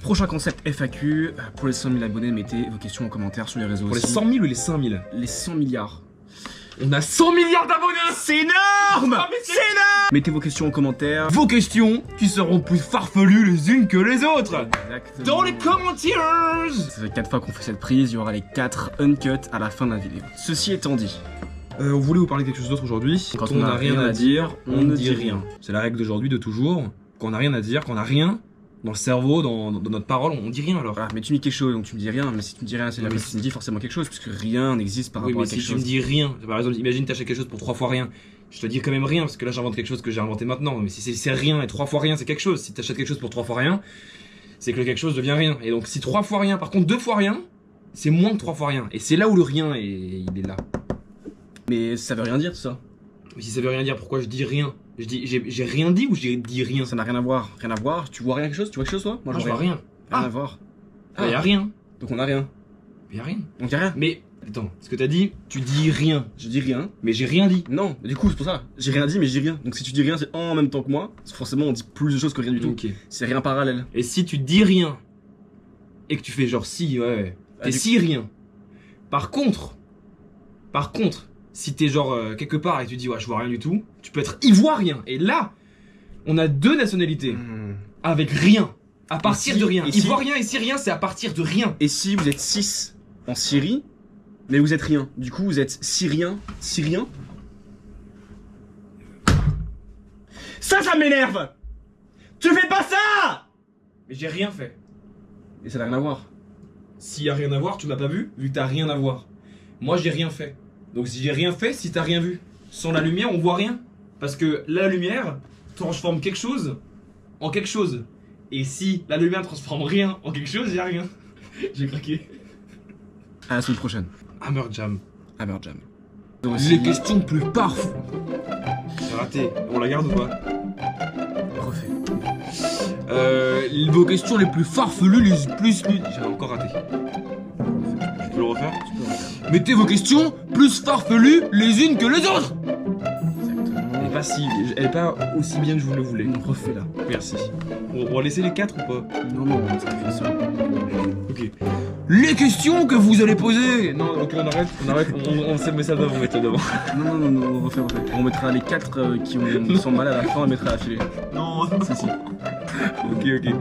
Prochain concept FAQ, pour les 100 000 abonnés, mettez vos questions en commentaire sur les réseaux. Pour les aussi. 100 000 ou les 5 000? Les 100 milliards. On a 100 milliards d'abonnés! C'est énorme! Ah, mais c'est énorme! Mettez vos questions en commentaire. Vos questions qui seront plus farfelues les unes que les autres! Exactement. Dans les commentaires! Ça fait 4 fois qu'on fait cette prise, il y aura les 4 uncut à la fin de la vidéo. Ceci étant dit, On voulait vous parler de quelque chose d'autre aujourd'hui. Quand on n'a rien à dire, on ne dit rien. C'est la règle d'aujourd'hui, de toujours. Quand on n'a rien à dire, quand on n'a rien dans le cerveau, dans notre parole, on dit rien alors. voilà, mais tu me dis quelque chose, donc tu me dis rien, mais si tu me dis rien, c'est-à-dire Oui, que tu me dis forcément quelque chose, puisque rien n'existe par Oui, rapport mais à quelque si tu chose. me dis rien, par exemple, imagine t'achètes quelque chose pour 3 fois rien. Je te dis quand même rien, parce que là j'invente quelque chose que j'ai inventé maintenant. Mais si c'est rien et 3 fois rien, c'est quelque chose. Si t'achètes quelque chose pour 3 fois rien, c'est que quelque chose devient rien. Et donc si 3 fois rien, par contre 2 fois rien, c'est moins que 3 fois rien. Et c'est là où le rien il est là. Mais ça veut rien dire tout ça. Mais si ça veut rien dire, pourquoi je dis rien? J'ai rien dit ou j'ai dit rien? Ça n'a rien à voir. Rien à voir. Tu vois rien quelque chose? Tu vois quelque chose toi? Moi je vois rien. Rien à voir. Bah, y a rien. Donc on a rien. Y a rien. Donc y a rien. Mais attends, ce que t'as dit, tu dis rien. Je dis rien. Mais j'ai rien dit. Non, mais du coup c'est pour ça. J'ai rien dit mais je dis rien. Donc si tu dis rien c'est en même temps que moi. Forcément on dit plus de choses que rien du tout. Ok. C'est rien parallèle. Et si tu dis rien et que tu fais genre si, ouais, t'es si rien. Par contre, si t'es genre quelque part et tu dis ouais je vois rien du tout, tu peux être ivoirien. Et là, on a 2 nationalités avec rien. À partir si- de rien. et si- Ivoirien et syrien, c'est à partir de rien. Et si vous êtes 6 en Syrie, mais vous êtes rien. Du coup vous êtes syrien. Ça m'énerve. Tu fais pas ça. Mais j'ai rien fait. Et ça n'a rien à voir. S'il y a rien à voir, tu m'as pas vu, vu que t'as rien à voir. Moi, j'ai rien fait. Donc si j'ai rien fait, si t'as rien vu. Sans la lumière, on voit rien. Parce que la lumière transforme quelque chose en quelque chose. Et si la lumière transforme rien en quelque chose, y a rien. J'ai craqué. À la semaine prochaine. Hammer Jam. Hammer Jam. Les questions plus parfaites. J'ai raté. On la garde ou pas? Refait. Vos questions les plus farfelues, les plus... J'ai encore raté. Tu peux le refaire? Mettez vos questions plus farfelues les unes que les autres. Elle est pas si... Elle est pas aussi bien que je vous le voulais. On refait là. Merci. On va laisser les 4 ou pas? Non, ça fait ça. Ok. Les questions que vous allez poser. Non, ok, on arrête, on met ça devant, on met ça devant. Non, on refait. On mettra les 4 qui sont mal à la fin, on mettra à filer. Non, Si. ok.